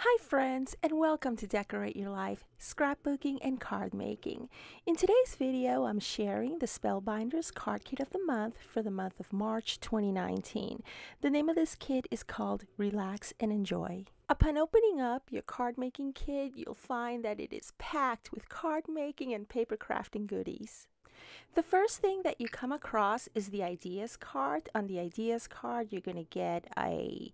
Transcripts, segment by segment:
Hi friends, and welcome to Decorate Your Life, Scrapbooking and Card Making. In today's video, I'm sharing the Spellbinders Card Kit of the Month for the month of March 2019. The name of this kit is called Relax and Enjoy. Upon opening up your card making kit, you'll find that it is packed with card making and paper crafting goodies. The first thing that you come across is the ideas card. On the ideas card, you're going to get a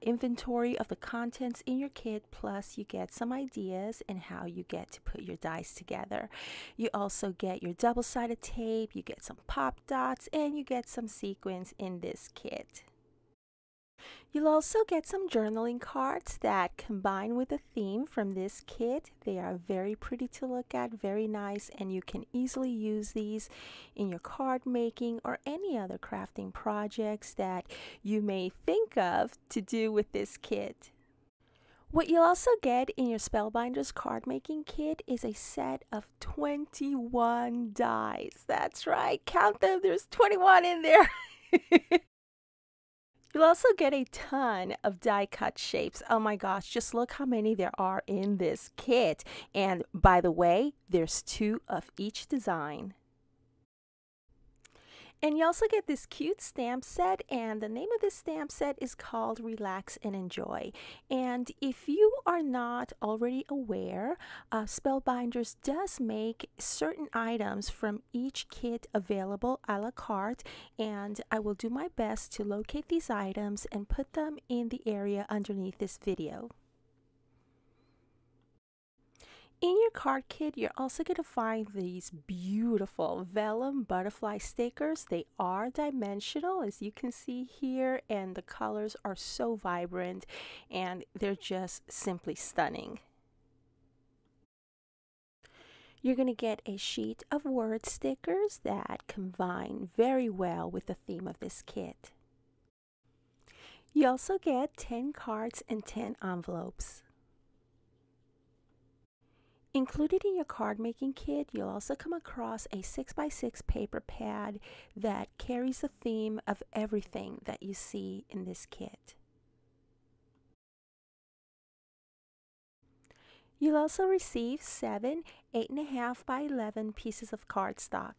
inventory of the contents in your kit, plus you get some ideas and how you get to put your dies together. You also get your double-sided tape, you get some pop dots, and you get some sequins in this kit. You'll also get some journaling cards that combine with the theme from this kit. They are very pretty to look at, very nice, and you can easily use these in your card making or any other crafting projects that you may think of to do with this kit. What you'll also get in your Spellbinders card making kit is a set of 21 dies. That's right, count them, there's 21 in there. You'll also get a ton of die cut shapes. Oh my gosh, just look how many there are in this kit. And by the way, there's 2 of each design. And you also get this cute stamp set, and the name of this stamp set is called Relax and Enjoy. And if you are not already aware, Spellbinders does make certain items from each kit available a la carte, and I will do my best to locate these items and put them in the area underneath this video. In your card kit, you're also going to find these beautiful vellum butterfly stickers. They are dimensional, as you can see here, and the colors are so vibrant and they're just simply stunning. You're going to get a sheet of word stickers that combine very well with the theme of this kit. You also get 10 cards and 10 envelopes. Included in your card making kit, you'll also come across a 6x6 paper pad that carries the theme of everything that you see in this kit. You'll also receive 7 8.5 by 11 pieces of cardstock.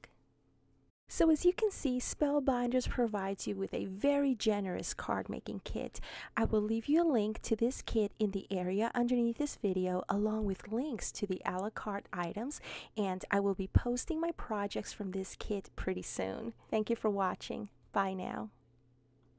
So as you can see, Spellbinders provides you with a very generous card making kit. I will leave you a link to this kit in the area underneath this video, along with links to the a la carte items, and I will be posting my projects from this kit pretty soon. Thank you for watching. Bye now.